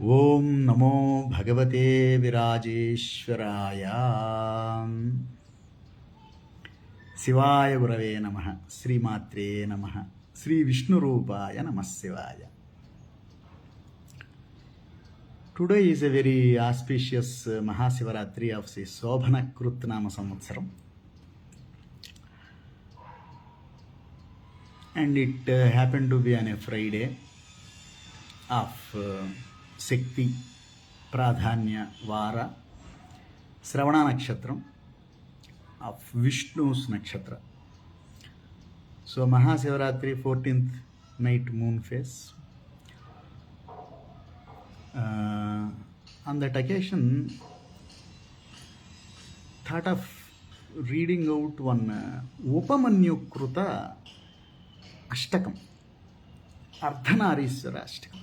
ఓం నమో భగవతే విరాజేశ్వరాయ. శివాయ గురవే నమ. శ్రీమాత్రే నమ. శ్రీ విష్ణురూపాయ నమ శివాయ. Today is a very auspicious Mahasivaratri of the Sobhana Krutnama Samvatsaram, and it happened to be on a Friday of శక్తి ప్రాధాన్య వార శ్రవణ నక్షత్రం ఆఫ్ విష్ణుస్ నక్షత్ర. So Mahashivratri 14th night moon phase. On that occasion, thought of reading out one Upamanyu Kruta Ashtakam, Ardhanarishwara Ashtakam.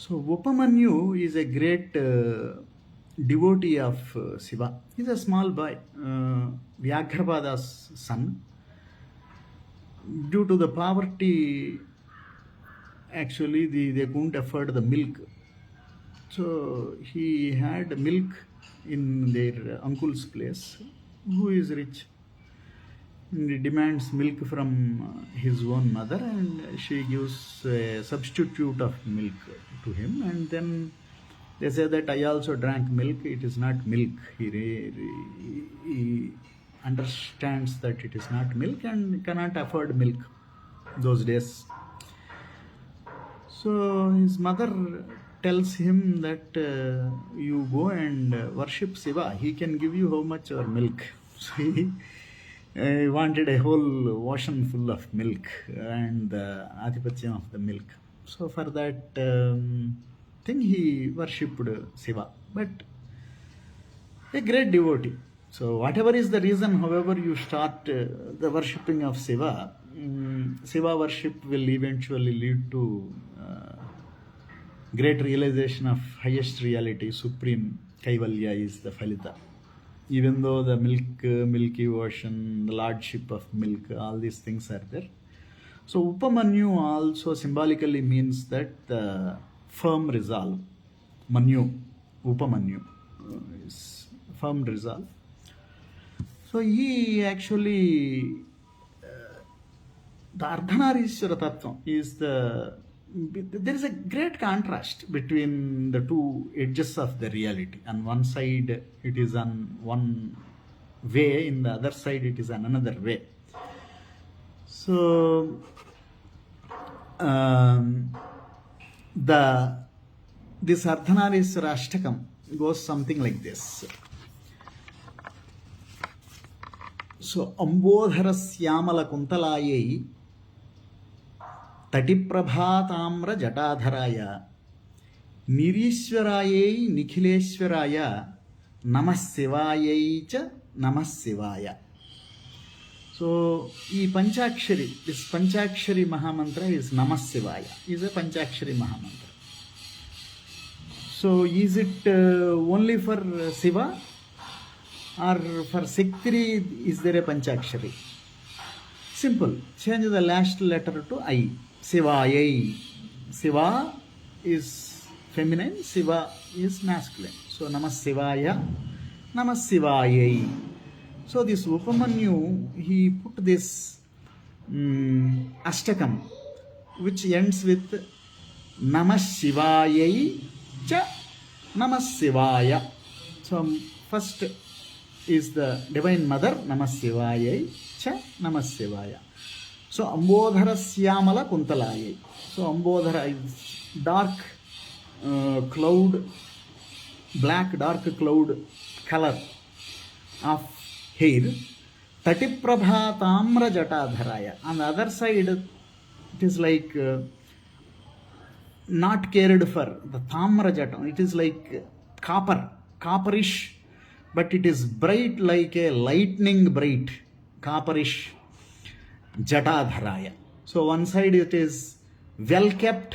So Upamanyu is a great devotee of Shiva. He's a small boy, Vyaghrapada son. Due to the poverty, actually they couldn't afford the milk. So he had milk in their uncle's place, who is rich. He demands milk from his own mother, and she gives a substitute of milk to him, and then they say that I also drank milk. It is not milk. He understands that it is not milk and cannot afford milk those days. So his mother tells him that you go and worship Shiva. He can give you how much or milk. So he wanted a whole ocean full of milk and the adhipatyam of the milk. So for that thing he worshipped Shiva, but a great devotee. So whatever is the reason, however you start the worshipping of Shiva, Shiva worship will eventually lead to great realization of highest reality, supreme Kaivalya is the Phalita. Even though the milky ocean, the lordship of milk, all these things are there. So Upamanyu also symbolically means that the firm resolve. Manyu, Upamanyu is firm resolve. So he actually, the Ardhanarishwara Tattva is there is a great contrast between the two edges of the reality. On one side it is on one way, in the other side it is on another way. So this Ardhanarishwara Ashtakam goes something like this. So Ambodhara Syamala Kuntalayai తటిప్రభాతామ్ర జటాధరాయ నిరీశ్వరాయై నిఖిలేశ్వరాయ నమశివాయై చ నమశివాయ. So ఈ పంచాక్షరి, this పంచాక్షరి మహామంత్ర is నమశివాయ, is a పంచాక్షరి మహామంత్ర. So is it only for Shiva or for Shakti? Is there a పంచాక్షరి? Simple, change the last letter to I. Shivayai. Shiva is feminine, Shiva is masculine. So Namah Shivaya, Namah Shivayai. So this Upamanyu, he put this Ashtakam, which ends with Namah Shivayai cha Namah Shivaya. So first is the Divine Mother, Namah Shivayai cha Namah Shivaya. So Ambodhara Syamala Kuntalayai. So Ambodhara is dark cloud, black dark cloud color of hair. Tatiprabha Tamra Jatadharaya. On the other side it is like not cared for, the Tamra Jata. It is like copperish, but it is bright like a lightning bright, copperish Jatadharaya. So one side it is well kept,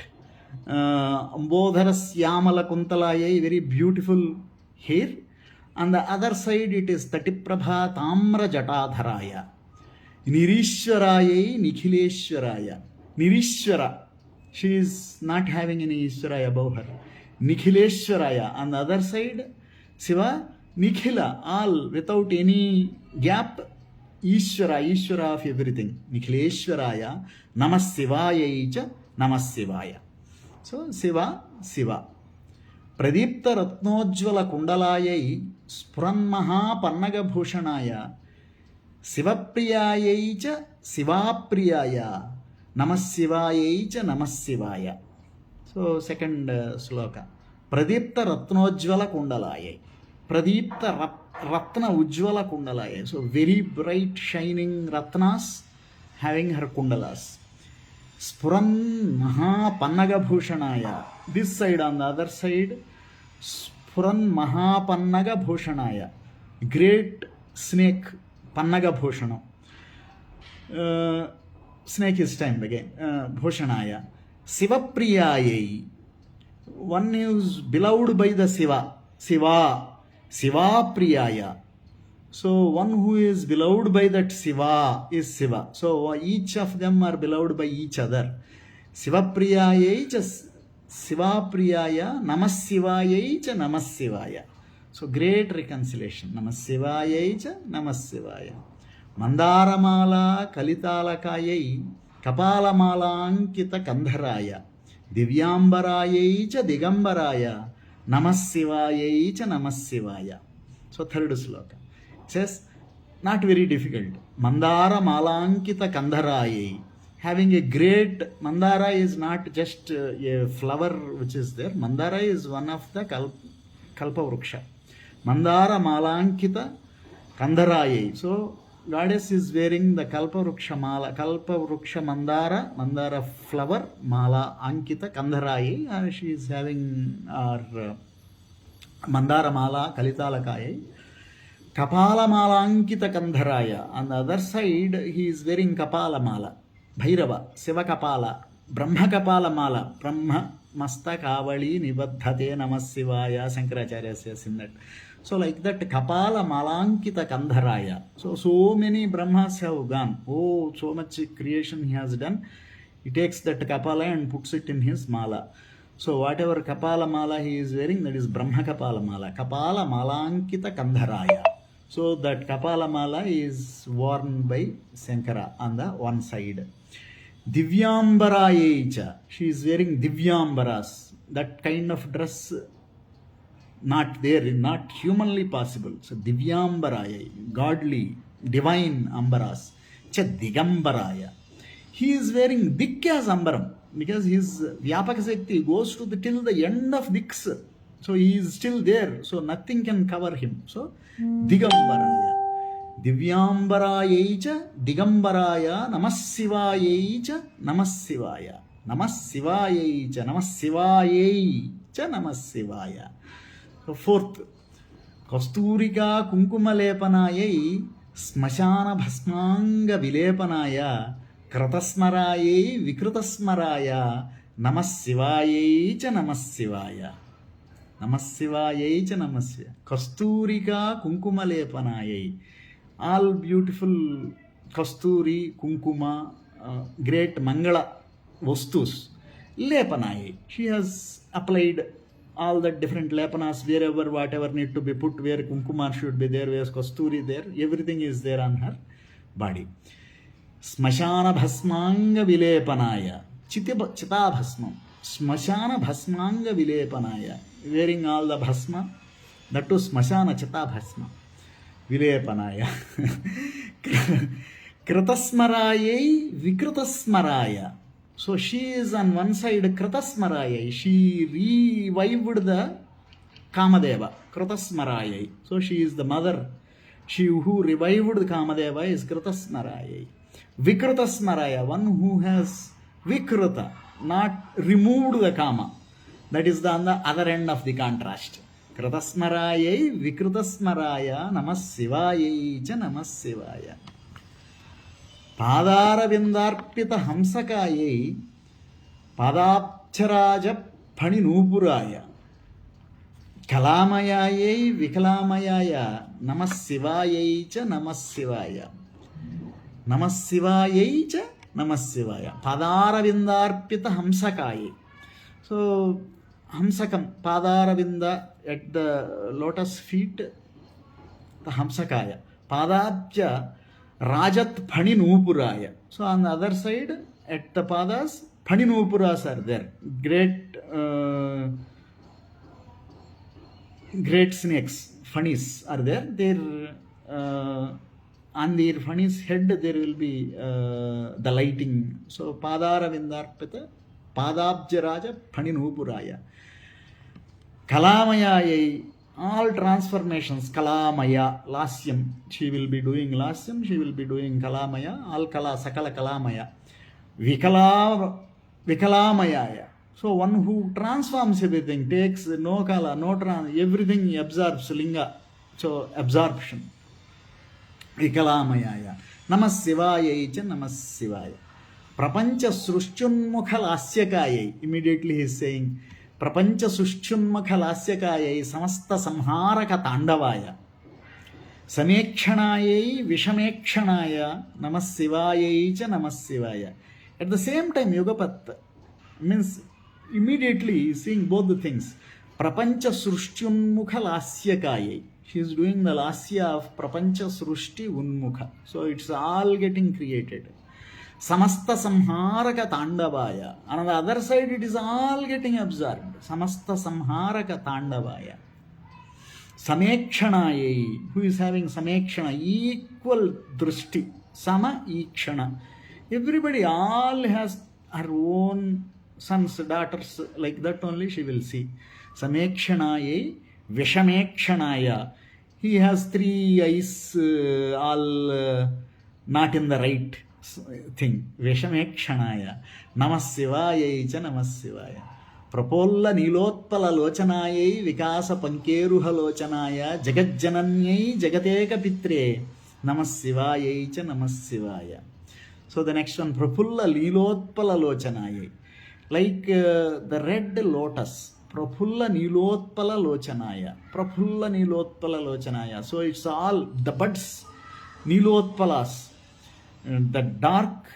Ambodhara Syamala Kuntalayai, very beautiful hair. On the other side it is Tatiprabha Tamra Jatadharaya, Nirishwarayai Nikhileshwaraya. Nirishwara She is not having any Ishwaraya above her. Nikhileshwaraya. On the other side, Shiva, Nikhila, all without any gap, Ishwara of everything. Nikhileshwaraya, Namah Shivaya cha Namah Shivaya. So, Shiva. Pradeepta రత్నోజ్వల కుండలాయై స్ఫురన్మహాపన్నగ భూషణాయ శివప్రియాయై చ శివాప్రియాయ నమశివాయై చ నమశివాయ. So second shloka. ప్రదీప్త రత్నోజ్వల కుండలాయై. ప్రదీప్త రత్న ఉజ్వల కుండలాయై. So very bright shining ratnas having her kundalas. స్ఫురన్ మహాపన్నగభూషణాయ. This side, on the other side, స్ఫురన్ మహాపన్నగభూషణాయ. గ్రేట్ స్నేక్ పన్నగభూషణం. Snake is time again. భూషణాయ. శివప్రియాయై. One is beloved by the శివాప్రియాయ. So one who is beloved by that Shiva is Shiva. So each of them are beloved by each other. Shivapriyayai cha Shivapriyaya Namassivayai cha Namassivaya. So great reconciliation. Namassivayai cha Namassivaya. Mandaramala Kalitalakayai Kapalamala Ankita Kandharaya Divyambarayai cha Digambaraya Namassivayai cha Namassivaya. So third sloka. Says, not very difficult. Mandara Malankita Kandharayai. Having a great, Mandara is not just a flower which is there. Mandara is one of the Kalpa Vruksha. Mandara Malankita Kandharayai. So, goddess is wearing the Kalpa Vruksha Mala, Kalpa Vruksha Mandara flower, Mala Ankita Kandharayai. She is having our Mandara Mala Kalitalakayai. Kapalamala Kandharaya. On the other side, he is wearing Kapalamala. Bhairava, Shiva Kapala, Brahma Kapalamala, Brahma Mastakavali Nibaddhate Namassivaya. Shankaracharya says in that. So like that, Kapalamala Kandharaya. So many Brahmas have gone. Oh, so much creation he has done. He takes that Kapala and puts it in his mala. So whatever Kapala mala he is wearing, that is Brahma Kapala mala. Kapala Malankita Kandharaya. So that Kapala mala is worn by Shankara on the one side. Divyambarayecha. She is wearing Divyambaras. That kind of dress not there, not humanly possible. So Divyambaraya, godly, divine ambaras. Cha Digambaraya. He is wearing Dik as ambaram, because his Vyapaka Shakti goes to till the end of Diks. So he is still there. So nothing can cover him. So Digambaraya. Divyambarayai cha Digambaraya Namassivayai cha Namassivaya. Namassivayai cha Namassivayai cha Namassivaya. So fourth. Kasturika Kunkumalepanayai Smashana Bhasmanga Vilepanaya Kratasmarayai Vikrutasmaraya Namassivayai cha Namassivaya. Namassivayai cha Namassivaya. Kasturika Kunkumalepanayai. All beautiful Kasturi, Kunkuma, great Mangala Vastus. Lepanayai. She has applied all the different lepanas wherever, whatever need to be put, where Kunkuma should be there, where Kasturi there. Everything is there on her body. Smashana Bhasmanga Vilepanaya. Chita Bhasmam. Smashana Bhasmanga Vilepanaya. Wearing all the Bhasma. That too Smashana Chita Bhasma. Vilepanaya. Kritasmarayai Vikrutasmaraya. So she is on one side Kritasmarayai. She revived the Kamadeva. Kritasmarayai. So she is the mother. She who revived the Kamadeva is Kritasmarayai. Vikrutasmaraya, one who has Vikruta, not removed the Kama. That is on the other end of the contrast. Kritasmarayai, Vikrutasmaraya, Namassivayai cha Namassivaya. Padaravindarpita Hamsakayai, Padapcharaja Paninupuraya. Kalamayayai, Vikalamayaya, Namassivayai cha Namassivaya. Namassivayai cha Namah Shivaya. Padaravindarpita Hamsakaye. So, Hamsakam, Padaravinda at the lotus feet, the Hamsakaya. Padabja Rajat Phaninupuraya. So, on the other side, at the Padas, Phaninopuras are there. Great snakes, funnies are there. On their funny's head there will be the lighting. So Padara Vindarpita, Padabjaraja, Phaninupuraya. Kalamaya, all transformations, Kalamaya, Lasyam. She will be doing Lasyam, she will be doing Kalamaya, all Kala, Sakala Kalamaya. Vikalamaya. So one who transforms everything, takes no kala, no everything absorbs linga. So absorption. Vikalamaya. Namah Shivaya cha Namah Shivaya. Prapancha Srushchunmukha Lasyakaya. Immediately he is saying, Prapancha Srushchunmukha Lasyakaya Samasta Samharaka Tandavaya. Samekshanaya Vishamekshanaya Namah Shivaya cha Namah Shivaya. At the same time, Yugapat means immediately seeing both the things. Prapancha Srushti Unmukha Lasyakaya. She is doing the Lasya of Prapancha Srushti Unmukha. So it's all getting created. Samasta Samharaka Tandavaya. On the other side, it is all getting absorbed. Samasta Samharaka Tandavaya. Samekshanaya. Who is having Samekshana? Equal Drushti. Sama Ikshana. Everybody all has her own sons, daughters, like that only she will see. Samekshanaya, Vishamekshanaya. He has 3 eyes, all not in the right thing. Vishamekshanaya. Namah Shivaya cha Namah Shivaya. Prapolla Nilotpala Lochanaya, Vikasa Pankeruha Lochanaya, Jagatjananyai, Jagateka Pitre. Namah Shivaya cha Namah Shivaya. So the next one, Prapulla Lilotpala Lochanaya. Like the red lotus, Prapulla Nilotpala Lochanaya. Prapulla Nilotpala Lochanaya. So it's all the buds, Nilotpalas. The dark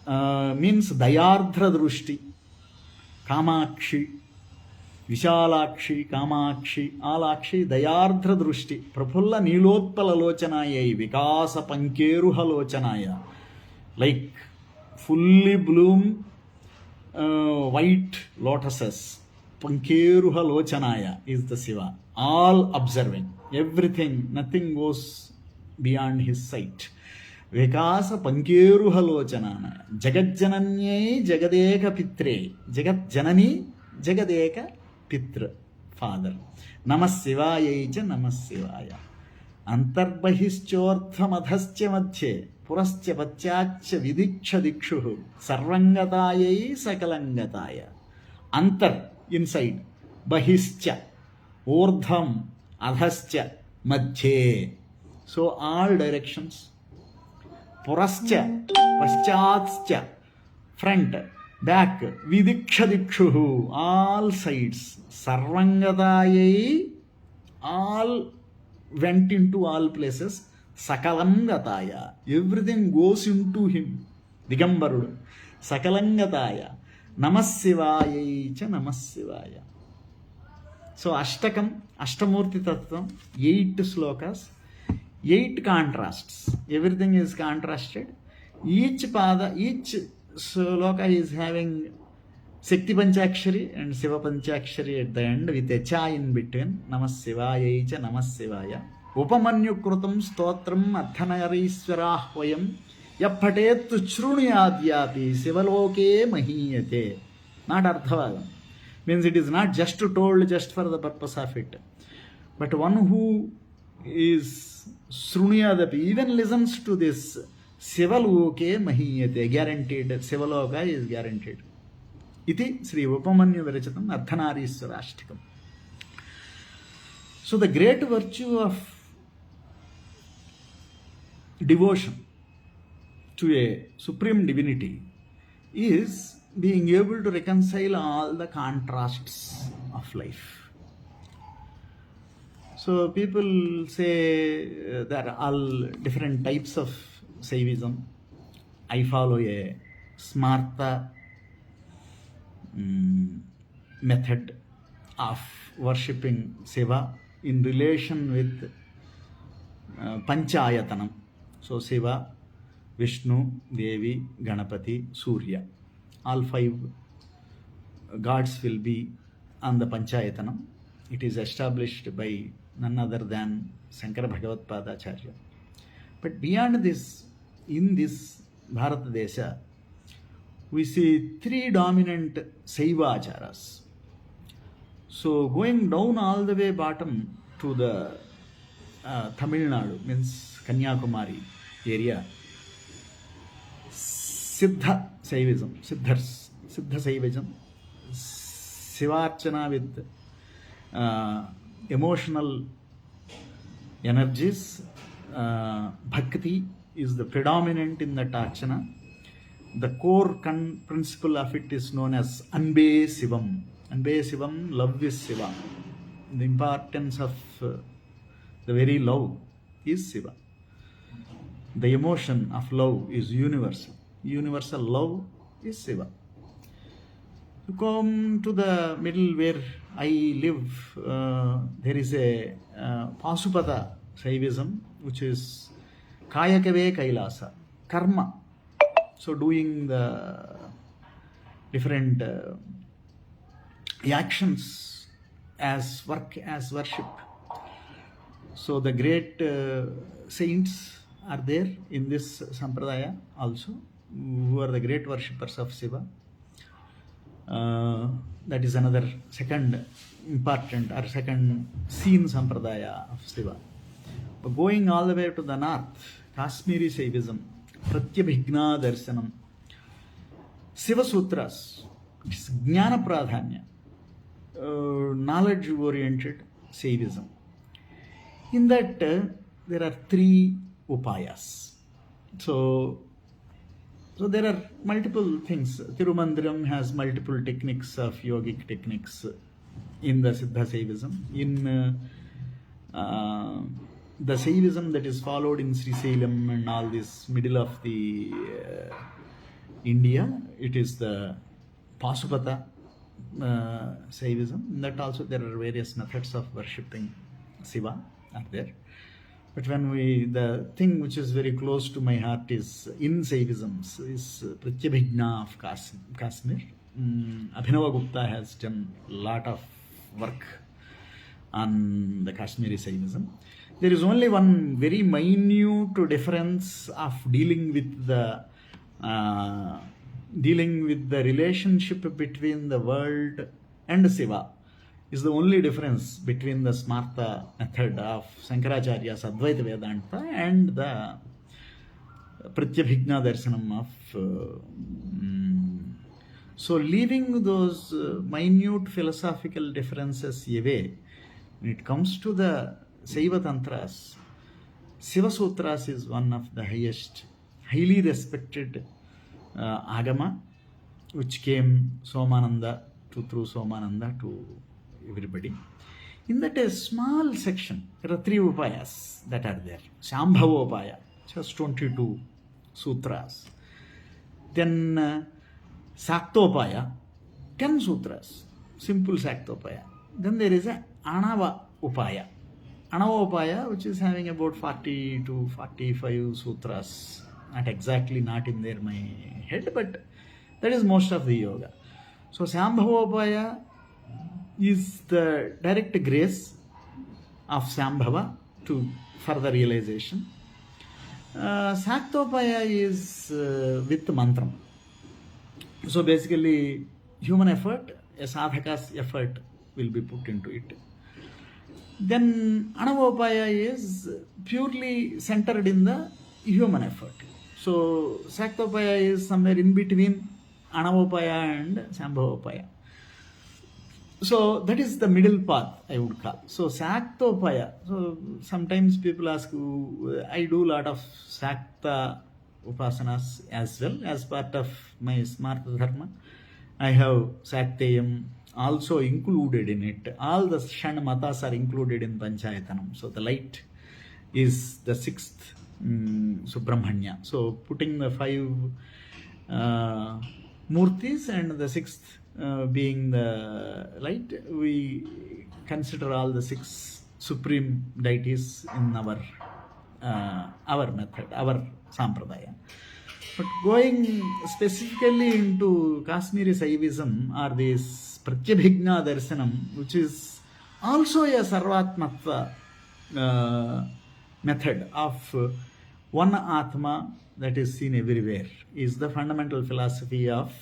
means Dayardra Drushti. Kamakshi, Vishalakshi, Kamakshi, Alakshi, Dayardra Drushti. Prapulla Nilotpala Lochanaya. Vikasa Pankeruha Lochanaya. Like fully bloom white lotuses. Pankeruha Lochanaya is the Shiva. All observing. Everything, nothing goes beyond his sight. Vikasa Pankeruha Lochanana. Jagat Jananyai Jagadeka Pitre. Jagat Janani Jagadeka Pitra. Father. Namah Shivaya cha Namah Shivaya. Antarbahishchorthamadhascha madhye. Purascha pachacha vidiksha dikshuhu. Sarvangatayai sakalangataya. Antar, inside. Bahischa. Urdham. Adhascha. Madhye. So all directions. Purascha. Paschatscha. Front. Back. Vidiksha dikshuhu. All sides. Sarvangatayai. All went into all places. Sakalangataya. Everything goes into him. Digambarudu. Sakalangataya. Namah Shivaya cha Namah Shivaya. So Ashtakam, Ashtamurti Tattvam, 8 slokas, 8 contrasts. Everything is contrasted. Each sloka is having Shakti Panchakshari and Shiva Panchakshari at the end with a cha in between. Namah Shivaya cha Namah Shivaya. Upamanyu Krutam Stotram Adhanayariswarahvayam Yappatet Chrunyadyapi Sivaloke Mahiyate. Not Arthavadam. Means it is not just told just for the purpose of it. But one who is Srunyadapi, even listens to this, Sivaloke Mahiyate, guaranteed. Sivaloka is guaranteed. Iti Sri Upamanyu Virachatam Ardhanariswarashtakam. So the great virtue of devotion to a supreme divinity is being able to reconcile all the contrasts of life. So people say there are all different types of Saivism. I follow a smarta method of worshipping Shiva in relation with Panchayatanam. So Shiva, Vishnu, Devi, Ganapati, Surya. All 5 gods will be on the Panchayatanam. It is established by none other than Shankara Bhagavat Padacharya. But beyond this, in this Bharata Desha, we see 3 dominant Saiva acharas. So going down all the way bottom to the Tamil Nadu, means Kanyakumari area, Siddha Saivism, Siddha Saivism, Sivarchana with emotional energies, Bhakti is the predominant in that archana. The core principle of it is known as Anbe Sivam. Anbe Sivam, love is Shiva. The importance of the very love is Shiva. The emotion of love is universal. Universal love is Shiva. To come to the middle where I live, there is a Pasupada Saivism, which is Kayakave Kailasa, karma. So doing the different actions as work, as worship. So the great saints are there in this sampradaya also, who are the great worshippers of Shiva. That is another second important or second seen sampradaya of Shiva. But going all the way to the north, Kashmiri Saivism, Pratyabhigna Darshanam, Shiva Sutras, it is Jnana Pradhanya, knowledge oriented Saivism. In that, there are 3 upayas. So there are multiple things. Tirumandiram has multiple techniques of yogic techniques in the Siddha Saivism. In the Saivism that is followed in Srisailam and all this middle of the India, it is the Pasupata Saivism. In that also there are various methods of worshipping Shiva are there. But the thing which is very close to my heart is in Saivisms is Pratyabhigna of Kashmir. Abhinava Gupta has done a lot of work on the Kashmiri Saivism. There is only one very minute difference of dealing with the relationship between the world and Shiva. Is the only difference between the Smarta method of Shankaracharya's Advaita Vedanta and the Pratyabhigna Darshanam of. So leaving those minute philosophical differences away, when it comes to the Saiva Tantras, Shiva Sutras is one of the highest, highly respected Agama, which came Somananda through Somananda to everybody. In that a small section, there are 3 upayas that are there. Shambhava upaya, just 22 sutras. Then Saktopaya, 10 sutras, simple Saktopaya. Then there is a Anava upaya. Anava upaya, which is having about 40 to 45 sutras. Not exactly, not in there my head, but that is most of the yoga. So Shambhava upaya is the direct grace of Shambhava to further realization. Saktopaya is with mantram. So basically, human effort, a sadhaka's effort will be put into it. Then Anavopaya is purely centered in the human effort. So Saktopaya is somewhere in between Anavopaya and Shambhavopaya. So that is the middle path, I would call. So Saktopaya. So sometimes people ask, I do a lot of Sakta upasanas as well as part of my Smarta Dharma. I have Sakteyam also included in it. All the Shan Matas are included in Panchayatanam. So the light is the 6th Subramanya. So putting the 5 Murtis and the 6th being the light, we consider all the 6 supreme deities in our method, our sampradaya. But going specifically into Kashmiri Saivism or this Pratyabhijna Darshanam, which is also a Sarvatmatva method of one Atma that is seen everywhere, is the fundamental philosophy of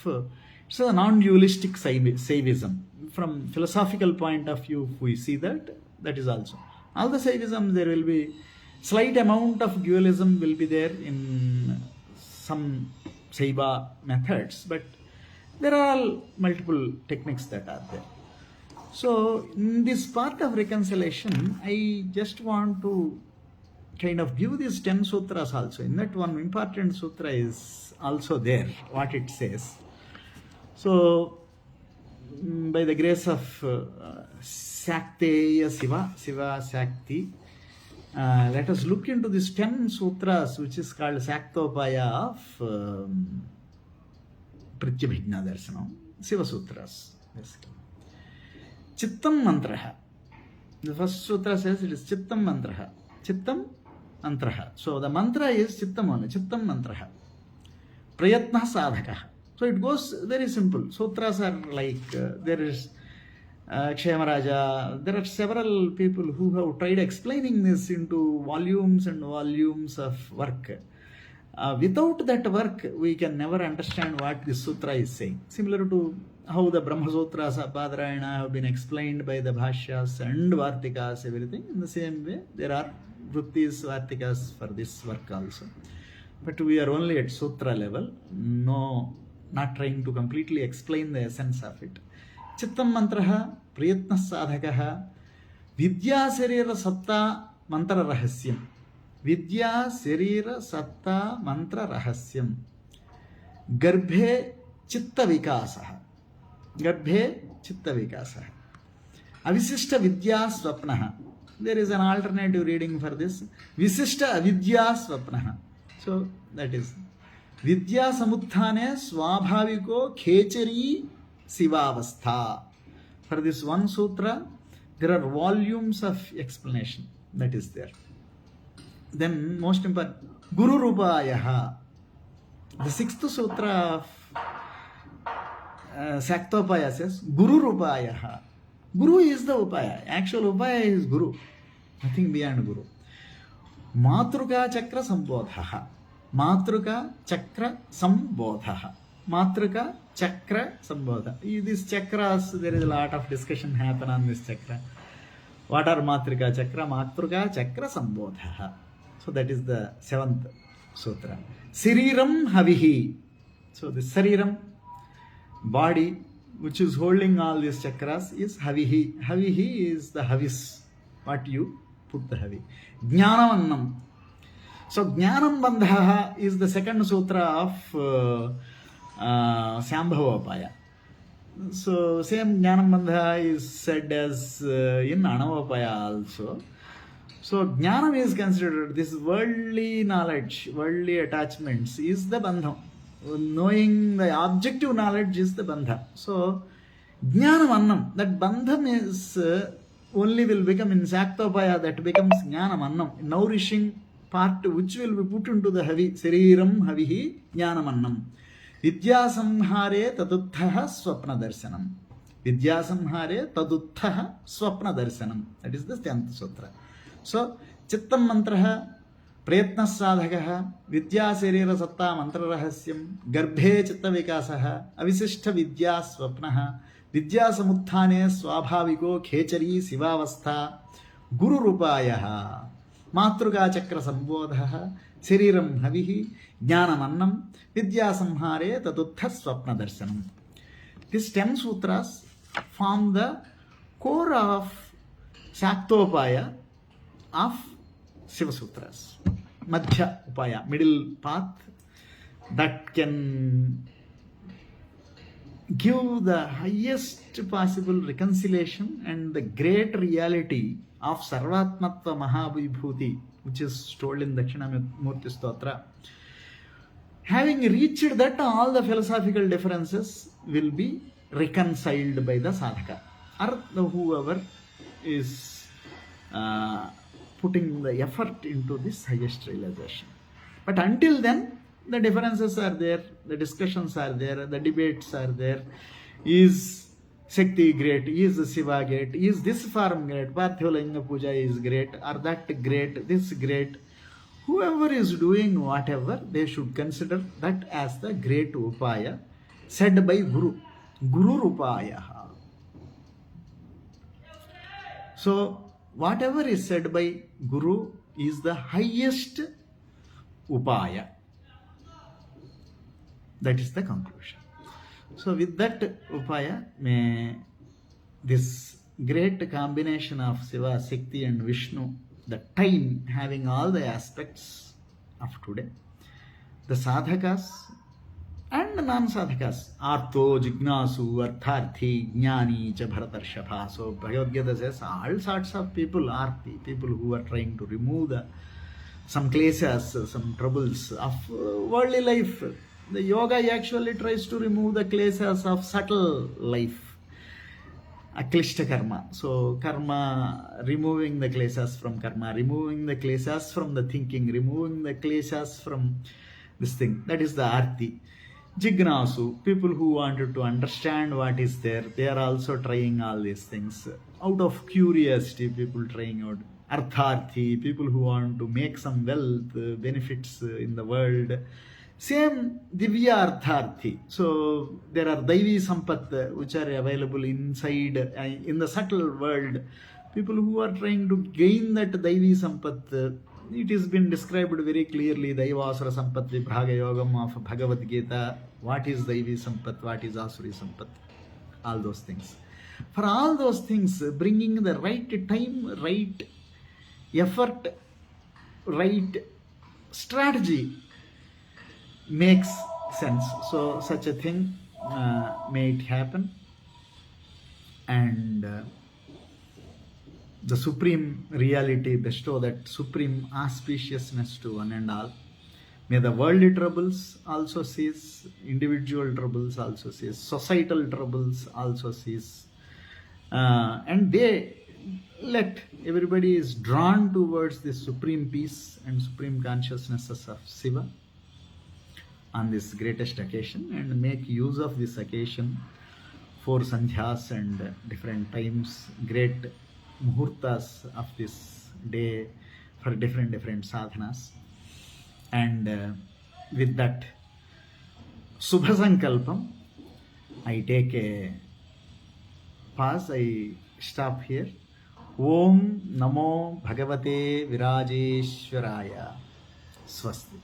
it's a non-dualistic Saivism. From philosophical point of view, if we see that is also. All the Saivism, there will be slight amount of dualism will be there in some Saiva methods, but there are all multiple techniques that are there. So in this part of reconciliation, I just want to kind of give these 10 sutras also. In that, one important sutra is also there, what it says. So by the grace of Sakteya Shiva Sakti, let us look into these 10 sutras, which is called Saktopaya of Pratyabhijna Darshanam, Shiva Sutras, basically. Chittam Mantraha. The first sutra says it is Chittam Mantraha. Chittam Mantraha. So the mantra is Chittam only, Chittam Mantraha. Prayatna Sadhakaha. So it goes very simple. Sutras are like, there is Kshemaraja, there are several people who have tried explaining this into volumes and volumes of work. Without that work, we can never understand what this sutra is saying. Similar to how the Brahma Sutras of Badarayana have been explained by the Bhashyas and Vartikas, everything. In the same way, there are Vrittis, Vartikas for this work also. But we are only at sutra level, not trying to completely explain the essence of it. Chittam Mantraha, Priyatna Sadhakaha, Vidya Sarira Satta Mantra Rahasyam. Vidya Sarira Satta Mantra Rahasyam. Garbhe Chitta Vikasaha. Garbhe Chitta Vikasaha. Avisishta Vidya Swapnaha. There is an alternative reading for this. Visishta Avidya Swapnaha. So that is Vidya Samuthane Swabhaviko Khechari Sivavastha. For this one sutra, there are volumes of explanation that is there. Then most important, Guru Rupayaha. The 6th sutra of Saktopaya says, Guru Rupayaha. Guru is the Upaya. Actual Upaya is Guru. Nothing beyond Guru. Matruka Chakra Sambodhaha. Matruka Chakra Sambodhaha. Matruka Chakra Sambodha. These chakras, there is a lot of discussion happen on this chakra. What are Matruka Chakra? Matruka Chakra Sambodhaha. So that is the 7th sutra. Siriram Havihi. So the Sariram, body, which is holding all these chakras, is Havihi. Havihi is the Havis. What you put the Havi. Jnanamannam. So Jnanam Bandhaha is the 2nd sutra of Sambhavapaya. So same Jnanam Bandha is said as in Anavapaya also. So Jnanam is considered, this worldly knowledge, worldly attachments is the Bandham. Knowing the objective knowledge is the Bandha. So Jnanam Annam, that Bandham is only will become in Saktopaya, that becomes Jnanam Annam, nourishing part which will be put into the Havi, Sariram Havihi Jnanam Annam. Vidya Samhare Tadutthaha Swapna Darshanam. Vidya Samhare Tadutthaha Swapna Darshanam. That is the 10th sutra. So, Chittam Mantraha, Prayatna Sadhakaha, Vidya Sarira Satta Mantra Rahasyam, Garbhe Chitta Vikasaha, Avisishta Vidya Swapnaha, Vidya Samuthane Swabhaviko Khechari Sivavastha, Guru Rupayaha, Matruka Chakra Sambodhaha, Sariram Havihi, Jnanam Annam, Vidya Samhare Taduttha Swapna Darshanam. These 10 sutras form the core of Saktopaya of Shiva Sutras. Madhya Upaya, middle path that can give the highest possible reconciliation and the great reality of Sarvatmatva Mahavibhuti which is told in Dakshinamurti Stotra. Having reached that, all the philosophical differences will be reconciled by the sadhaka, or whoever is putting the effort into this highest realization. But until then, the differences are there, the discussions are there, the debates are there. Is Shakti great? Is Shiva great? Is this form great? Parthivalinga Puja is great, or that great, this great. Whoever is doing whatever, they should consider that as the great upaya said by Guru. Guru Upaya. So, whatever is said by Guru is the highest upaya. That is the conclusion. So, with that upaya, may this great combination of Shiva, Shakti and Vishnu, the time having all the aspects of today, the sadhakas and non-sadhakas, Artho, Jignasu, Artharthi, Jnani, cha Bharatarshabha. So Bhagavad Gita says all sorts of people are people who are trying to remove some kleshas, some troubles of worldly life. The yoga actually tries to remove the kleshas of subtle life, aklishta karma. So karma, removing the kleshas from karma, removing the kleshas from the thinking, removing the kleshas from this thing. That is the arti. Jignasu, people who wanted to understand what is there, they are also trying all these things. Out of curiosity, people trying out. Artharthi, people who want to make some wealth, benefits in the world. Same Divya Artharthi. So there are Daivi Sampat which are available inside, in the subtle world. People who are trying to gain that Daivi Sampat. It has been described very clearly, Daivasura Sampat Vibhaga Yogam of Bhagavad Gita. What is Daivi Sampat, what is Asuri Sampat? All those things. For all those things, bringing the right time, right effort, right strategy makes sense. So such a thing may it happen, and the supreme reality bestow that supreme auspiciousness to one and all. May the worldly troubles also cease, individual troubles also cease, societal troubles also cease, and they let everybody is drawn towards this supreme peace and supreme consciousnesses of Shiva on this greatest occasion, and make use of this occasion for sandhyas and different times, great muhurtas of this day for different sadhanas. And with that Subha Sankalpam, I take a pause, I stop here. Om Namo Bhagavate Virajeshwaraya. Swasti.